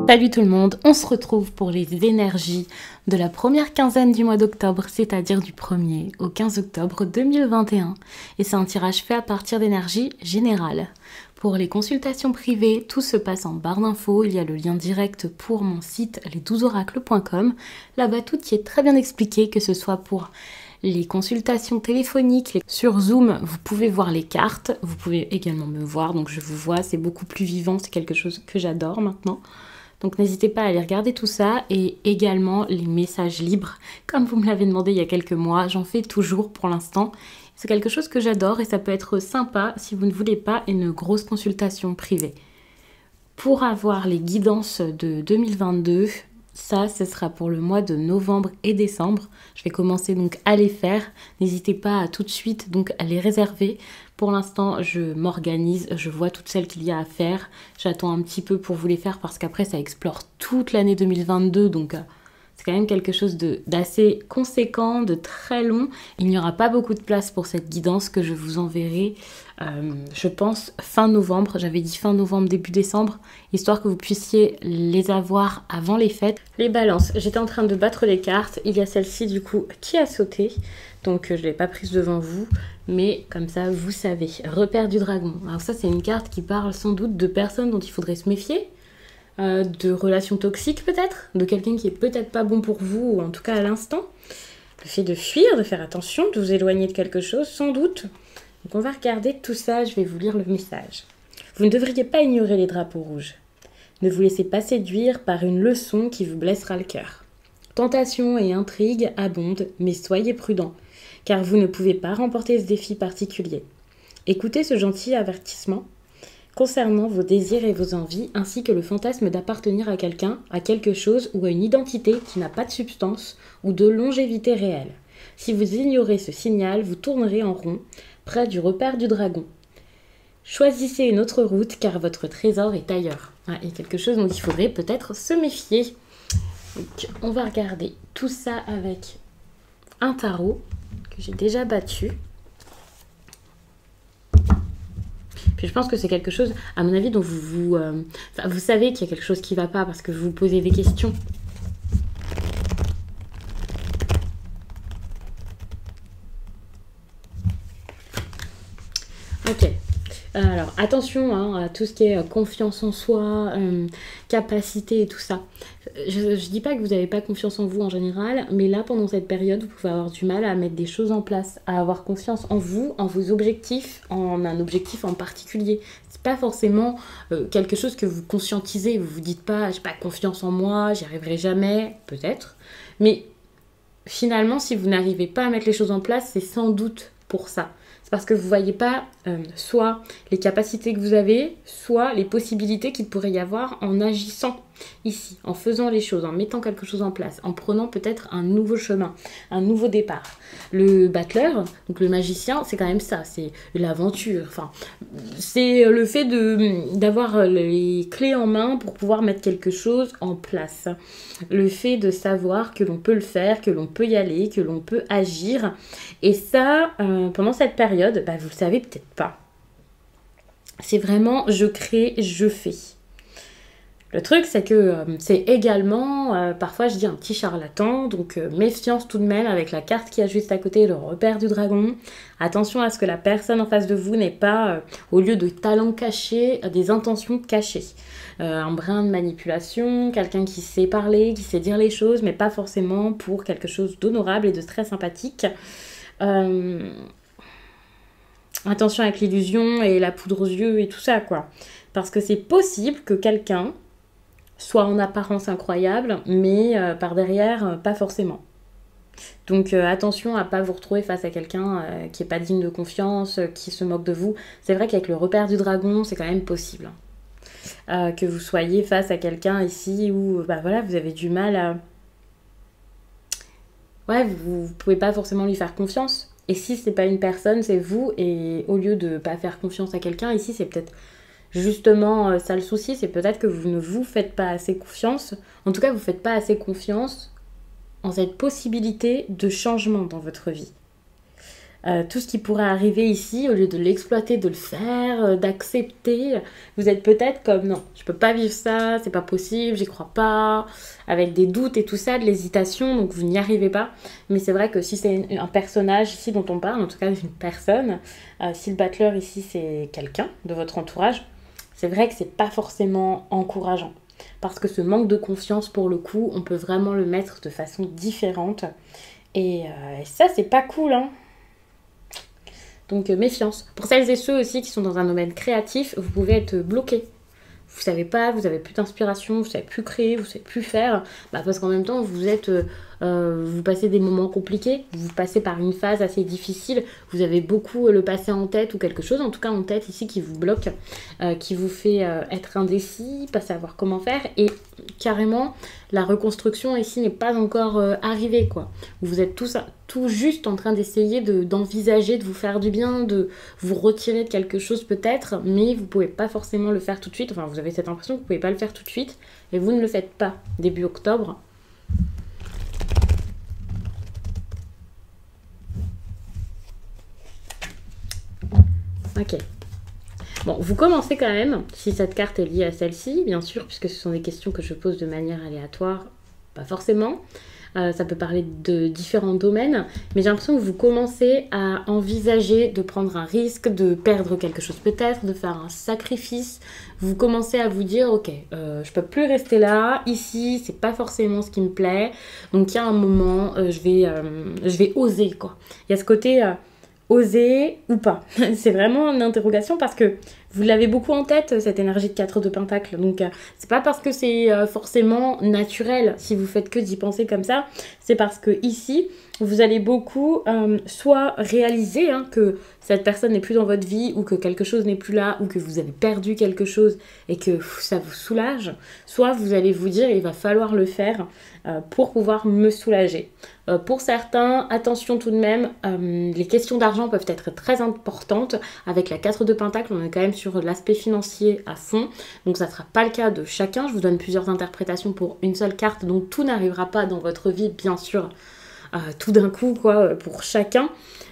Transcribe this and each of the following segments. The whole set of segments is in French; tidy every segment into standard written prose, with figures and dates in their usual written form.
Salut tout le monde, on se retrouve pour les énergies de la première quinzaine du mois d'octobre, c'est-à-dire du 1er au 15 octobre 2021. Et c'est un tirage fait à partir d'énergie générale. Pour les consultations privées, tout se passe en barre d'infos, il y a le lien direct pour mon site les12oracles.com. Là-bas tout y est très bien expliqué, que ce soit pour les consultations téléphoniques, sur Zoom, vous pouvez voir les cartes, vous pouvez également me voir, donc je vous vois, c'est beaucoup plus vivant, c'est quelque chose que j'adore maintenant. Donc n'hésitez pas à aller regarder tout ça et également les messages libres. Comme vous me l'avez demandé il y a quelques mois, j'en fais toujours pour l'instant. C'est quelque chose que j'adore et ça peut être sympa si vous ne voulez pas une grosse consultation privée. Pour avoir les guidances de 2022, ça, ce sera pour le mois de novembre et décembre. Je vais commencer donc à les faire. N'hésitez pas à tout de suite donc à les réserver. Pour l'instant, je m'organise, je vois toutes celles qu'il y a à faire. J'attends un petit peu pour vous les faire parce qu'après, ça explore toute l'année 2022. Donc, c'est quand même quelque chose d'assez conséquent, de très long. Il n'y aura pas beaucoup de place pour cette guidance que je vous enverrai, je pense, fin novembre. J'avais dit fin novembre, début décembre, histoire que vous puissiez les avoir avant les fêtes. Les balances, j'étais en train de battre les cartes. Il y a celle-ci, du coup, qui a sauté. Donc, je ne l'ai pas prise devant vous. Mais comme ça, vous savez. Repère du dragon. Alors ça, c'est une carte qui parle sans doute de personnes dont il faudrait se méfier. De relations toxiques peut-être, de quelqu'un qui est peut-être pas bon pour vous, ou en tout cas à l'instant. Le fait de fuir, de faire attention, de vous éloigner de quelque chose, sans doute. Donc on va regarder tout ça, je vais vous lire le message. Vous ne devriez pas ignorer les drapeaux rouges. Ne vous laissez pas séduire par une leçon qui vous blessera le cœur. Tentation et intrigue abondent, mais soyez prudents, car vous ne pouvez pas remporter ce défi particulier. Écoutez ce gentil avertissement concernant vos désirs et vos envies, ainsi que le fantasme d'appartenir à quelqu'un, à quelque chose ou à une identité qui n'a pas de substance ou de longévité réelle. Si vous ignorez ce signal, vous tournerez en rond, près du repère du dragon. Choisissez une autre route, car votre trésor est ailleurs. Il y a quelque chose dont il faudrait peut-être se méfier. Donc, on va regarder tout ça avec un tarot que j'ai déjà battu. Puis je pense que c'est quelque chose, à mon avis, dont vous savez qu'il y a quelque chose qui ne va pas parce que vous vous posez des questions. Ok. Alors, attention à tout ce qui est confiance en soi, capacité et tout ça. Je ne dis pas que vous n'avez pas confiance en vous en général, mais là, pendant cette période, vous pouvez avoir du mal à mettre des choses en place, à avoir confiance en vous, en vos objectifs, en un objectif en particulier. C'est pas forcément quelque chose que vous conscientisez. Vous vous dites pas, j'ai pas confiance en moi, j'y arriverai jamais, peut-être. Mais finalement, si vous n'arrivez pas à mettre les choses en place, c'est sans doute pour ça. C'est parce que vous ne voyez pas soit les capacités que vous avez, soit les possibilités qu'il pourrait y avoir en agissant ici, en faisant les choses, en mettant quelque chose en place, en prenant peut-être un nouveau chemin, un nouveau départ. Le battleur, donc le magicien, c'est quand même ça, c'est l'aventure. Enfin, c'est le fait d'avoir les clés en main pour pouvoir mettre quelque chose en place. Le fait de savoir que l'on peut le faire, que l'on peut y aller, que l'on peut agir. Et ça, pendant cette période, vous le savez peut-être pas. C'est vraiment je crée, je fais. Le truc, c'est que c'est également, parfois je dis un petit charlatan, donc méfiance tout de même avec la carte qui a juste à côté, le repère du dragon. Attention à ce que la personne en face de vous n'ait pas, au lieu de talents cachés, des intentions cachées. Un brin de manipulation, quelqu'un qui sait parler, qui sait dire les choses, mais pas forcément pour quelque chose d'honorable et de très sympathique. Attention avec l'illusion et la poudre aux yeux et tout ça, quoi. Parce que c'est possible que quelqu'un soit en apparence incroyable, mais par derrière, pas forcément. Donc attention à ne pas vous retrouver face à quelqu'un qui n'est pas digne de confiance, qui se moque de vous. C'est vrai qu'avec le repère du dragon, c'est quand même possible. Que vous soyez face à quelqu'un ici où vous avez du mal à... Ouais, vous ne pouvez pas forcément lui faire confiance. Et si c'est pas une personne, c'est vous. Et au lieu de ne pas faire confiance à quelqu'un, ici c'est peut-être... Justement, ça le souci, c'est peut-être que vous ne vous faites pas assez confiance. En tout cas, vous ne faites pas assez confiance en cette possibilité de changement dans votre vie. tout ce qui pourrait arriver ici, au lieu de l'exploiter, de le faire, d'accepter, vous êtes peut-être comme non, je peux pas vivre ça, c'est pas possible, j'y crois pas, avec des doutes et tout ça, de l'hésitation, donc vous n'y arrivez pas. Mais c'est vrai que si c'est un personnage ici dont on parle, en tout cas une personne, si le battleur ici c'est quelqu'un de votre entourage, c'est vrai que c'est pas forcément encourageant. Parce que ce manque de confiance, pour le coup, on peut vraiment le mettre de façon différente. Et ça, c'est pas cool, hein. Donc méfiance. Pour celles et ceux aussi qui sont dans un domaine créatif, vous pouvez être bloqué. Vous savez pas, vous avez plus d'inspiration, vous savez plus créer, vous savez plus faire, parce qu'en même temps vous passez des moments compliqués, vous passez par une phase assez difficile, vous avez beaucoup le passé en tête ou quelque chose en tout cas en tête ici qui vous bloque, qui vous fait être indécis, pas savoir comment faire et carrément la reconstruction ici n'est pas encore arrivée quoi. Vous êtes tout juste en train d'essayer d'envisager de vous faire du bien, de vous retirer de quelque chose peut-être, mais vous pouvez pas forcément le faire tout de suite. Enfin, vous avez cette impression que vous pouvez pas le faire tout de suite et vous ne le faites pas début octobre. Ok. Bon, vous commencez quand même, si cette carte est liée à celle-ci, bien sûr, puisque ce sont des questions que je pose de manière aléatoire, pas forcément. Ça peut parler de différents domaines, mais j'ai l'impression que vous commencez à envisager de prendre un risque, de perdre quelque chose peut-être, de faire un sacrifice. Vous commencez à vous dire, ok, je peux plus rester là, ici, c'est pas forcément ce qui me plaît, donc il y a un moment, je vais oser, quoi. Il y a ce côté oser ou pas. C'est vraiment une interrogation parce que vous l'avez beaucoup en tête, cette énergie de 4 de Pentacle. Donc, c'est pas parce que c'est forcément naturel si vous faites que d'y penser comme ça. C'est parce que ici, vous allez beaucoup soit réaliser que cette personne n'est plus dans votre vie ou que quelque chose n'est plus là ou que vous avez perdu quelque chose et que ça vous soulage. Soit vous allez vous dire il va falloir le faire pour pouvoir me soulager. Pour certains, attention tout de même, les questions d'argent peuvent être très importantes. Avec la 4 de Pentacle, on est quand même sur l'aspect financier à fond. Donc ça ne sera pas le cas de chacun. Je vous donne plusieurs interprétations pour une seule carte. Donc tout n'arrivera pas dans votre vie, bien sûr, tout d'un coup, quoi, pour chacun.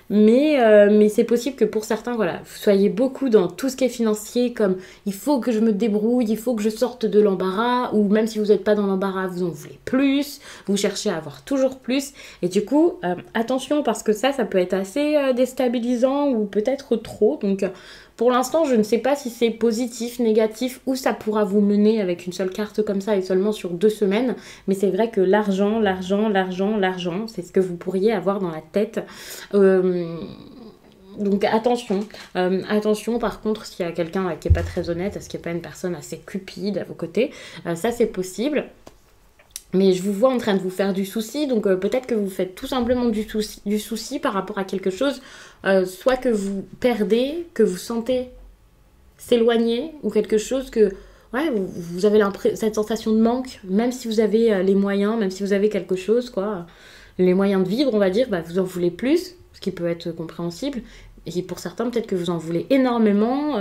Mais c'est possible que pour certains, voilà, vous soyez beaucoup dans tout ce qui est financier, comme il faut que je me débrouille, il faut que je sorte de l'embarras, ou même si vous n'êtes pas dans l'embarras, vous en voulez plus, vous cherchez à avoir toujours plus. Et du coup, attention, parce que ça peut être assez déstabilisant ou peut-être trop. Donc, pour l'instant, je ne sais pas si c'est positif, négatif, ou ça pourra vous mener avec une seule carte comme ça et seulement sur 2 semaines. Mais c'est vrai que l'argent, c'est ce que vous pourriez avoir dans la tête. Donc attention, attention par contre s'il y a quelqu'un qui n'est pas très honnête, est-ce qu'il n'y a pas une personne assez cupide à vos côtés, ça c'est possible. Mais je vous vois en train de vous faire du souci, donc peut-être que vous faites tout simplement du souci par rapport à quelque chose, soit que vous perdez, que vous sentez s'éloigner, ou quelque chose que ouais, vous avez cette sensation de manque, même si vous avez les moyens, même si vous avez quelque chose, quoi, les moyens de vivre, on va dire, vous en voulez plus, ce qui peut être compréhensible, et pour certains, peut-être que vous en voulez énormément,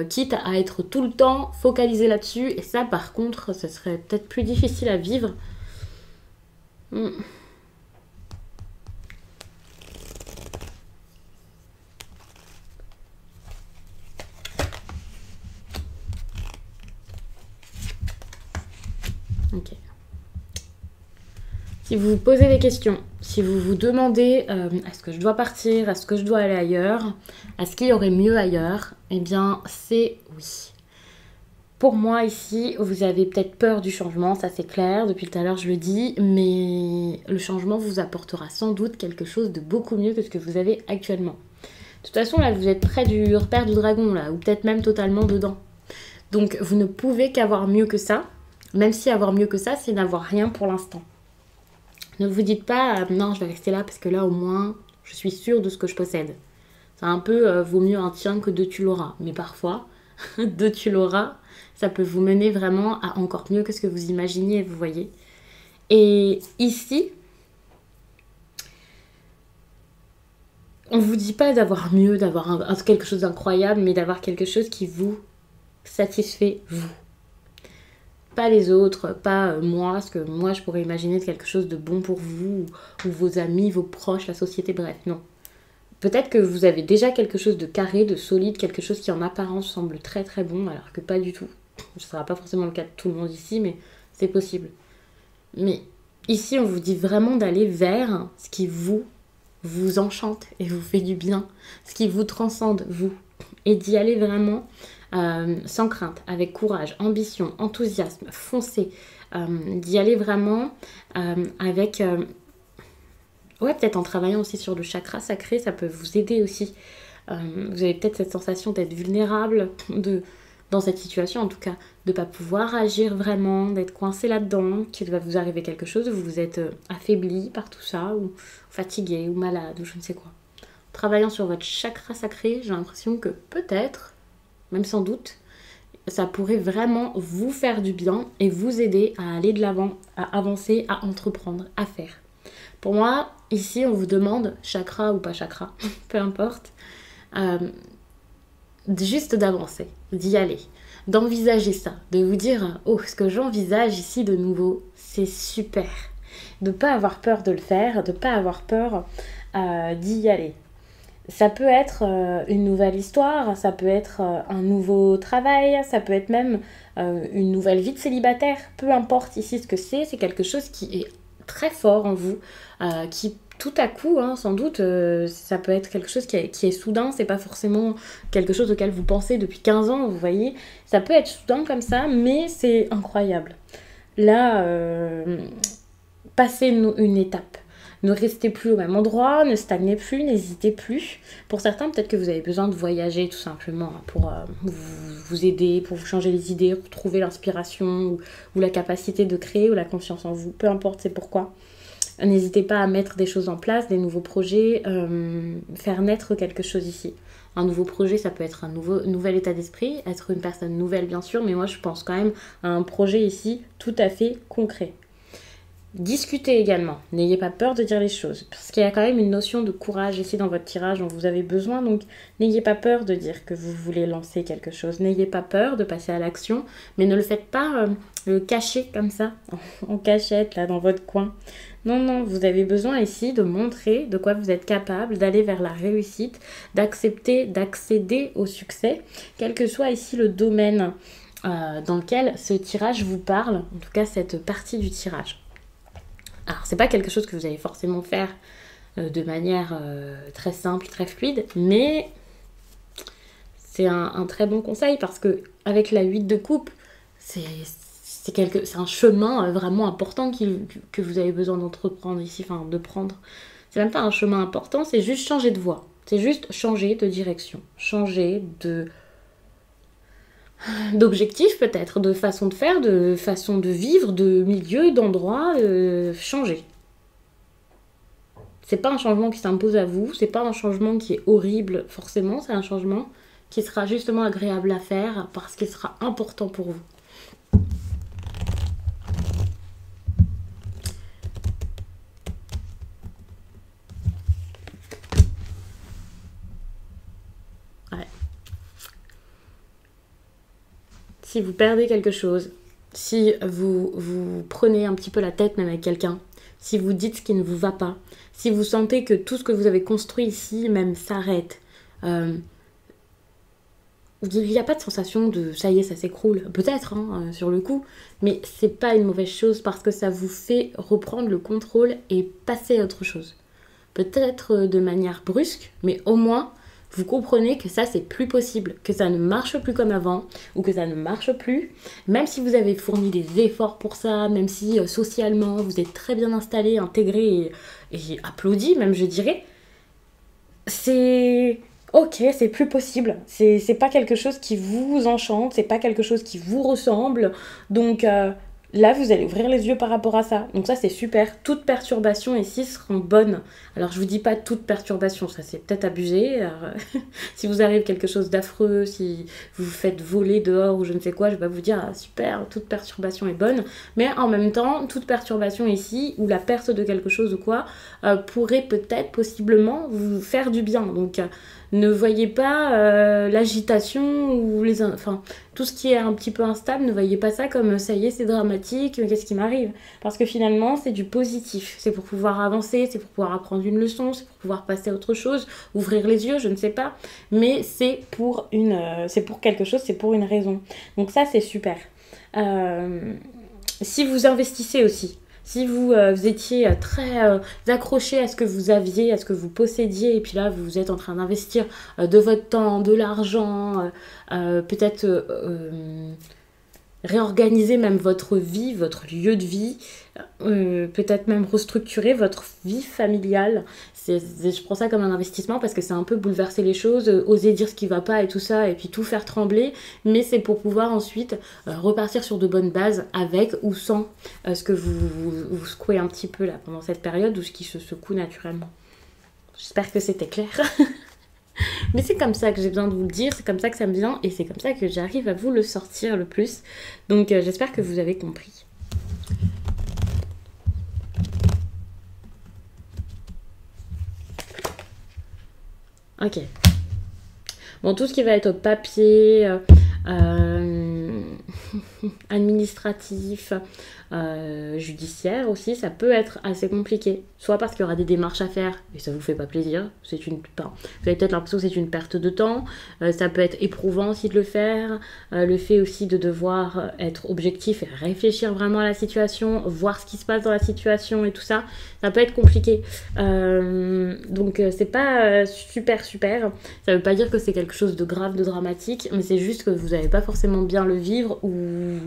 quitte à être tout le temps focalisé là-dessus, et ça par contre ce serait peut-être plus difficile à vivre. Ok. Si vous vous posez des questions, si vous vous demandez est-ce que je dois partir, est-ce que je dois aller ailleurs, est-ce qu'il y aurait mieux ailleurs, eh bien c'est oui. Pour moi ici, vous avez peut-être peur du changement, ça c'est clair, depuis tout à l'heure je le dis, mais le changement vous apportera sans doute quelque chose de beaucoup mieux que ce que vous avez actuellement. De toute façon là vous êtes près du repère du dragon là, ou peut-être même totalement dedans. Donc vous ne pouvez qu'avoir mieux que ça, même si avoir mieux que ça c'est n'avoir rien pour l'instant. Ne vous dites pas non je vais rester là parce que là au moins je suis sûre de ce que je possède. C'est un peu vaut mieux un tien que deux tu l'auras. Mais parfois, deux tu l'auras, ça peut vous mener vraiment à encore mieux que ce que vous imaginiez, vous voyez. Et ici, on ne vous dit pas d'avoir mieux, d'avoir quelque chose d'incroyable, mais d'avoir quelque chose qui vous satisfait, vous. Pas les autres, pas moi, ce que moi je pourrais imaginer de quelque chose de bon pour vous, ou vos amis, vos proches, la société, bref, non. Peut-être que vous avez déjà quelque chose de carré, de solide, quelque chose qui en apparence semble très très bon, alors que pas du tout. Ce ne sera pas forcément le cas de tout le monde ici, mais c'est possible. Mais ici, on vous dit vraiment d'aller vers ce qui vous enchante et vous fait du bien, ce qui vous transcende, vous. Et d'y aller vraiment sans crainte, avec courage, ambition, enthousiasme, foncez. D'y aller vraiment avec... ouais, peut-être en travaillant aussi sur le chakra sacré, ça peut vous aider aussi. Vous avez peut-être cette sensation d'être vulnérable, dans cette situation en tout cas, de ne pas pouvoir agir vraiment, d'être coincé là-dedans, qu'il va vous arriver quelque chose, vous vous êtes affaibli par tout ça, ou fatigué, ou malade, ou je ne sais quoi. En travaillant sur votre chakra sacré, j'ai l'impression que peut-être, même sans doute, ça pourrait vraiment vous faire du bien et vous aider à aller de l'avant, à avancer, à entreprendre, à faire. Pour moi, ici, on vous demande, chakra ou pas chakra, peu importe, juste d'avancer, d'y aller, d'envisager ça, de vous dire, oh, ce que j'envisage ici de nouveau, c'est super. De ne pas avoir peur de le faire, de ne pas avoir peur d'y aller. Ça peut être une nouvelle histoire, ça peut être un nouveau travail, ça peut être même une nouvelle vie de célibataire, peu importe ici ce que c'est quelque chose qui est très fort en vous, qui tout à coup, hein, sans doute, ça peut être quelque chose qui est soudain, c'est pas forcément quelque chose auquel vous pensez depuis 15 ans, vous voyez, ça peut être soudain comme ça, mais c'est incroyable. Là, passez une étape. Ne restez plus au même endroit, ne stagnez plus, n'hésitez plus. Pour certains, peut-être que vous avez besoin de voyager tout simplement pour vous aider, pour vous changer les idées, retrouver l'inspiration ou la capacité de créer ou la confiance en vous. Peu importe, c'est pourquoi. N'hésitez pas à mettre des choses en place, des nouveaux projets, faire naître quelque chose ici. Un nouveau projet, ça peut être un nouvel état d'esprit, être une personne nouvelle bien sûr, mais moi je pense quand même à un projet ici tout à fait concret. Discutez également, n'ayez pas peur de dire les choses, parce qu'il y a quand même une notion de courage ici dans votre tirage dont vous avez besoin, donc n'ayez pas peur de dire que vous voulez lancer quelque chose, n'ayez pas peur de passer à l'action, mais ne le faites pas le cacher comme ça, en cachette, là, dans votre coin. Non, non, vous avez besoin ici de montrer de quoi vous êtes capable, d'aller vers la réussite, d'accepter, d'accéder au succès, quel que soit ici le domaine dans lequel ce tirage vous parle, en tout cas cette partie du tirage. Alors, c'est pas quelque chose que vous allez forcément faire de manière très simple, très fluide, mais c'est un très bon conseil parce que avec la 8 de coupe, c'est un chemin vraiment important que vous avez besoin d'entreprendre ici, enfin de prendre. C'est même pas un chemin important, c'est juste changer de voie, c'est juste changer de direction, changer d'objectif peut-être, de façon de faire, de façon de vivre, de milieu, d'endroit, changer. C'est pas un changement qui s'impose à vous, c'est pas un changement qui est horrible forcément, c'est un changement qui sera justement agréable à faire parce qu'il sera important pour vous. Ouais. Si vous perdez quelque chose, si vous prenez un petit peu la tête même avec quelqu'un, si vous dites ce qui ne vous va pas, si vous sentez que tout ce que vous avez construit ici même s'arrête, il n'y a pas de sensation de ça y est, ça s'écroule, peut-être hein, sur le coup, mais c'est pas une mauvaise chose parce que ça vous fait reprendre le contrôle et passer à autre chose. Peut-être de manière brusque, mais au moins vous comprenez que ça c'est plus possible, que ça ne marche plus comme avant ou que ça ne marche plus, même si vous avez fourni des efforts pour ça, même si socialement vous êtes très bien installé, intégré et applaudi même je dirais, c'est ok, c'est plus possible, c'est pas quelque chose qui vous enchante, c'est pas quelque chose qui vous ressemble, donc là vous allez ouvrir les yeux par rapport à ça, donc ça c'est super, toute perturbation ici seront bonnes. Alors je vous dis pas toute perturbation, ça c'est peut-être abusé. Alors, si vous arrive quelque chose d'affreux, si vous vous faites voler dehors ou je ne sais quoi, je vais pas vous dire ah, super, toute perturbation est bonne, mais en même temps toute perturbation ici ou la perte de quelque chose ou quoi pourrait peut-être possiblement vous faire du bien, donc Ne voyez pas l'agitation ou enfin, tout ce qui est un petit peu instable, ne voyez pas ça comme ça y est, c'est dramatique, qu'est-ce qui m'arrive? Parce que finalement, c'est du positif. C'est pour pouvoir avancer, c'est pour pouvoir apprendre une leçon, c'est pour pouvoir passer à autre chose, ouvrir les yeux, je ne sais pas. Mais c'est pour quelque chose, c'est pour une raison. Donc ça, c'est super. Si vous investissez aussi, si vous étiez très accroché à ce que vous aviez, à ce que vous possédiez, et puis là vous êtes en train d'investir de votre temps, de l'argent, peut-être réorganiser même votre vie, votre lieu de vie, peut-être même restructurer votre vie familiale. Je prends ça comme un investissement parce que c'est un peu bouleverser les choses, oser dire ce qui va pas et tout ça, et puis tout faire trembler, mais c'est pour pouvoir ensuite repartir sur de bonnes bases avec ou sans ce que vous secouez un petit peu là pendant cette période ou ce qui se secoue naturellement. J'espère que c'était clair. Mais c'est comme ça que j'ai besoin de vous le dire, c'est comme ça que ça me vient et c'est comme ça que j'arrive à vous le sortir le plus. Donc j'espère que vous avez compris. Ok. Bon, tout ce qui va être papier, administratif, judiciaire aussi, ça peut être assez compliqué. Soit parce qu'il y aura des démarches à faire et ça vous fait pas plaisir, vous avez peut-être l'impression que c'est une perte de temps, ça peut être éprouvant aussi de le faire, le fait aussi de devoir être objectif et réfléchir vraiment à la situation, voir ce qui se passe dans la situation et tout ça, ça peut être compliqué. Donc c'est pas super, ça veut pas dire que c'est quelque chose de grave, de dramatique, mais c'est juste que vous n'allez pas forcément bien le vivre ou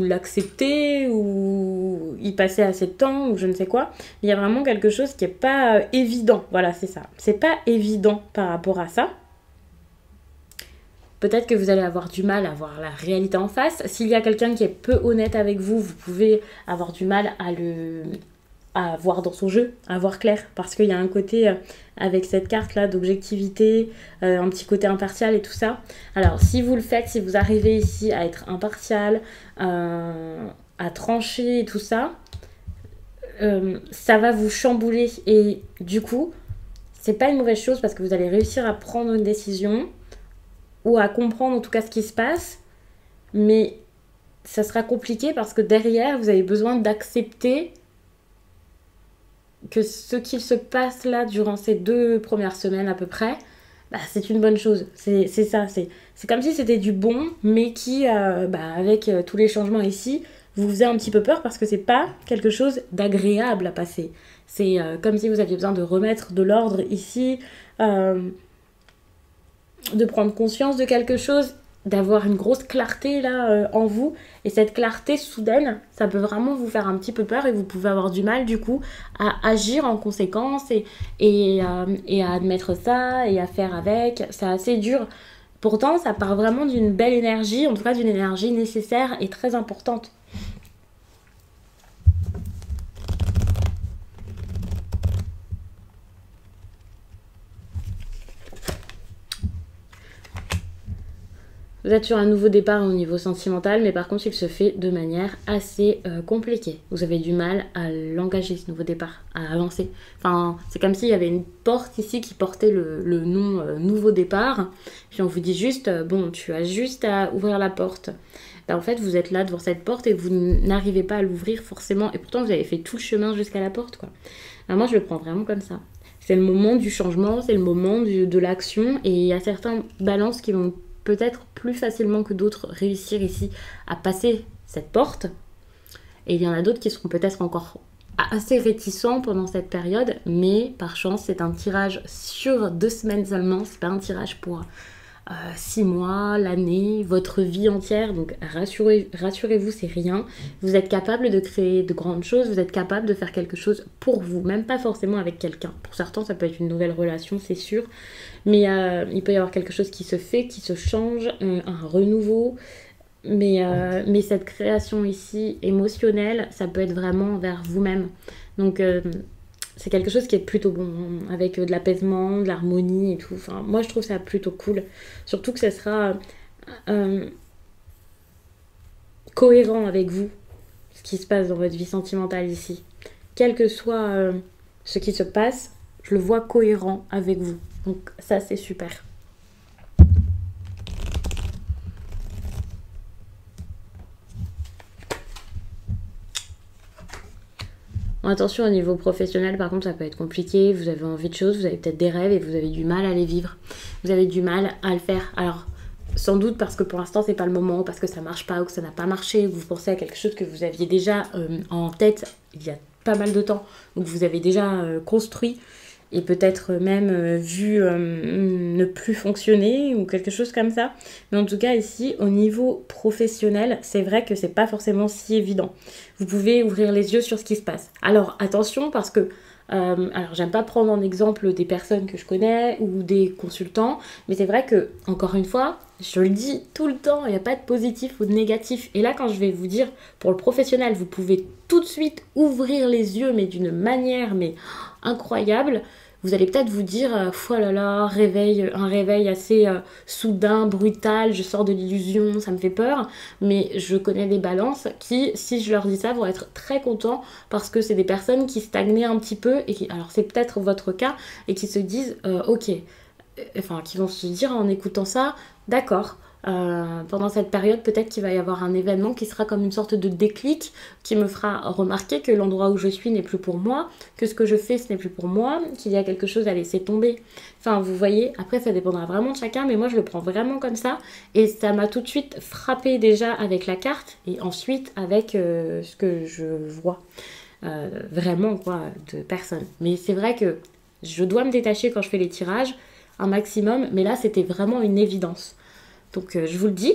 l'accepter ou y passer assez de temps ou je ne sais quoi. Il y a vraiment quelque chose qui est pas évident. Voilà, c'est ça. C'est pas évident par rapport à ça. Peut-être que vous allez avoir du mal à voir la réalité en face. S'il y a quelqu'un qui est peu honnête avec vous, vous pouvez avoir du mal à voir dans son jeu, à voir clair, parce qu'il y a un côté avec cette carte là d'objectivité, un petit côté impartial et tout ça. Alors si vous le faites, si vous arrivez ici à être impartial, à trancher et tout ça, ça va vous chambouler et du coup c'est pas une mauvaise chose parce que vous allez réussir à prendre une décision ou à comprendre en tout cas ce qui se passe, mais ça sera compliqué parce que derrière vous avez besoin d'accepter que ce qu'il se passe là durant ces 2 premières semaines à peu près, bah, c'est une bonne chose. C'est ça, c'est comme si c'était du bon, mais qui, avec tous les changements ici, vous faisait un petit peu peur parce que c'est pas quelque chose d'agréable à passer. C'est comme si vous aviez besoin de remettre de l'ordre ici, de prendre conscience de quelque chose, d'avoir une grosse clarté là en vous, et cette clarté soudaine ça peut vraiment vous faire un petit peu peur et vous pouvez avoir du mal du coup à agir en conséquence et à admettre ça et à faire avec. C'est assez dur, pourtant ça part vraiment d'une belle énergie, en tout cas d'une énergie nécessaire et très importante. Vous êtes sur un nouveau départ au niveau sentimental, mais par contre, il se fait de manière assez compliquée. Vous avez du mal à l'engager, ce nouveau départ, à avancer. Enfin, c'est comme s'il y avait une porte ici qui portait le nom nouveau départ. Puis on vous dit juste, bon, tu as juste à ouvrir la porte. Ben, en fait, vous êtes là devant cette porte et vous n'arrivez pas à l'ouvrir forcément. Et pourtant, vous avez fait tout le chemin jusqu'à la porte, quoi. Ben, moi, je le prends vraiment comme ça. C'est le moment du changement, c'est le moment de l'action. Et il y a certains balances qui vont peut-être plus facilement que d'autres réussir ici à passer cette porte. Et il y en a d'autres qui seront peut-être encore assez réticents pendant cette période, mais par chance, c'est un tirage sur 2 semaines seulement, c'est pas un tirage pour 6 mois, l'année, votre vie entière, donc rassurez-vous, c'est rien. Vous êtes capable de créer de grandes choses, vous êtes capable de faire quelque chose pour vous, même pas forcément avec quelqu'un. Pour certains, ça peut être une nouvelle relation, c'est sûr, mais il peut y avoir quelque chose qui se fait, qui se change, un renouveau, mais cette création ici émotionnelle, ça peut être vraiment vers vous-même. Donc c'est quelque chose qui est plutôt bon, avec de l'apaisement, de l'harmonie et tout. Enfin, moi, je trouve ça plutôt cool. Surtout que ça sera cohérent avec vous, ce qui se passe dans votre vie sentimentale ici. Quel que soit ce qui se passe, je le vois cohérent avec vous. Donc ça, c'est super. Bon, attention, au niveau professionnel, par contre, ça peut être compliqué. Vous avez envie de choses, vous avez peut-être des rêves et vous avez du mal à les vivre. Vous avez du mal à le faire. Alors, sans doute parce que pour l'instant, c'est pas le moment, parce que ça marche pas ou que ça n'a pas marché, ou vous pensez à quelque chose que vous aviez déjà en tête il y a pas mal de temps, ou que vous avez déjà construit et peut-être même vu ne plus fonctionner ou quelque chose comme ça. Mais en tout cas ici, au niveau professionnel, c'est vrai que c'est pas forcément si évident. Vous pouvez ouvrir les yeux sur ce qui se passe. Alors attention parce que alors j'aime pas prendre en exemple des personnes que je connais ou des consultants, mais c'est vrai que, encore une fois, je le dis tout le temps, il n'y a pas de positif ou de négatif. Et là, quand je vais vous dire, pour le professionnel, vous pouvez tout de suite ouvrir les yeux, mais d'une manière incroyable. Vous allez peut-être vous dire, oh là là, un réveil assez soudain, brutal, je sors de l'illusion, ça me fait peur. Mais je connais des balances qui, si je leur dis ça, vont être très contents parce que c'est des personnes qui stagnaient un petit peu, et qui, alors c'est peut-être votre cas, et qui se disent, ok, enfin, qui vont se dire en écoutant ça, d'accord. Pendant cette période, peut-être qu'il va y avoir un événement qui sera comme une sorte de déclic qui me fera remarquer que l'endroit où je suis n'est plus pour moi, que ce que je fais ce n'est plus pour moi, qu'il y a quelque chose à laisser tomber. Enfin, vous voyez, après ça dépendra vraiment de chacun, mais moi je le prends vraiment comme ça et ça m'a tout de suite frappé déjà avec la carte et ensuite avec ce que je vois vraiment quoi de personnes. Mais c'est vrai que je dois me détacher quand je fais les tirages un maximum, mais là c'était vraiment une évidence. Donc je vous le dis.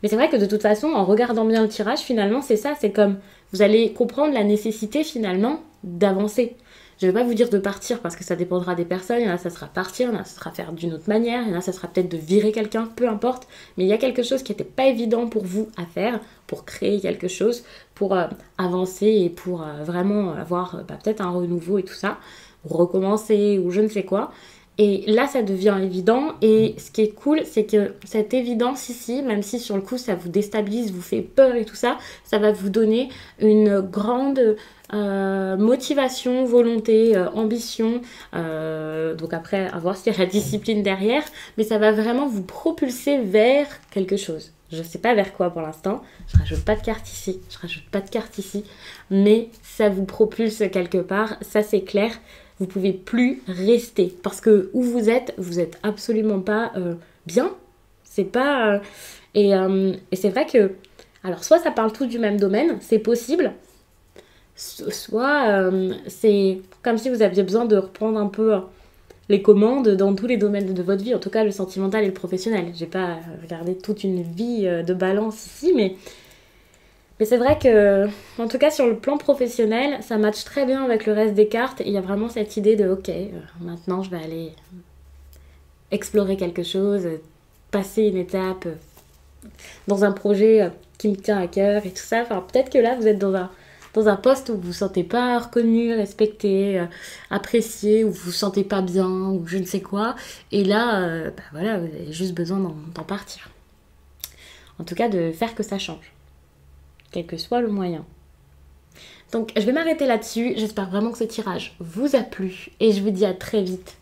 Mais c'est vrai que de toute façon, en regardant bien le tirage, finalement, c'est ça. C'est comme, vous allez comprendre la nécessité finalement d'avancer. Je ne vais pas vous dire de partir parce que ça dépendra des personnes. Il y en a, ça sera partir, il y en a, ça sera faire d'une autre manière. Il y en a, ça sera peut-être de virer quelqu'un, peu importe. Mais il y a quelque chose qui n'était pas évident pour vous à faire, pour créer quelque chose, pour avancer et pour vraiment avoir peut-être un renouveau et tout ça. Recommencer ou je ne sais quoi. Et là, ça devient évident. Et ce qui est cool, c'est que cette évidence ici, même si sur le coup, ça vous déstabilise, vous fait peur et tout ça, ça va vous donner une grande motivation, volonté, ambition. Donc après, à voir s'il y a la discipline derrière. Mais ça va vraiment vous propulser vers quelque chose. Je ne sais pas vers quoi pour l'instant. Je rajoute pas de carte ici. Mais ça vous propulse quelque part. Ça, c'est clair. Vous pouvez plus rester parce que où vous êtes absolument pas bien. C'est pas et c'est vrai que alors soit ça parle tout du même domaine, c'est possible, soit c'est comme si vous aviez besoin de reprendre un peu les commandes dans tous les domaines de votre vie, en tout cas le sentimental et le professionnel. J'ai pas regardé toute une vie de balance ici, mais c'est vrai que, en tout cas sur le plan professionnel, ça matche très bien avec le reste des cartes. Il y a vraiment cette idée de, ok, maintenant je vais aller explorer quelque chose, passer une étape dans un projet qui me tient à cœur et tout ça. Enfin, peut-être que là, vous êtes dans un poste où vous ne vous sentez pas reconnu, respecté, apprécié, où vous ne vous sentez pas bien, ou je ne sais quoi. Et là, voilà, vous avez juste besoin d'en partir. En tout cas, de faire que ça change. Quel que soit le moyen. Donc je vais m'arrêter là-dessus, j'espère vraiment que ce tirage vous a plu et je vous dis à très vite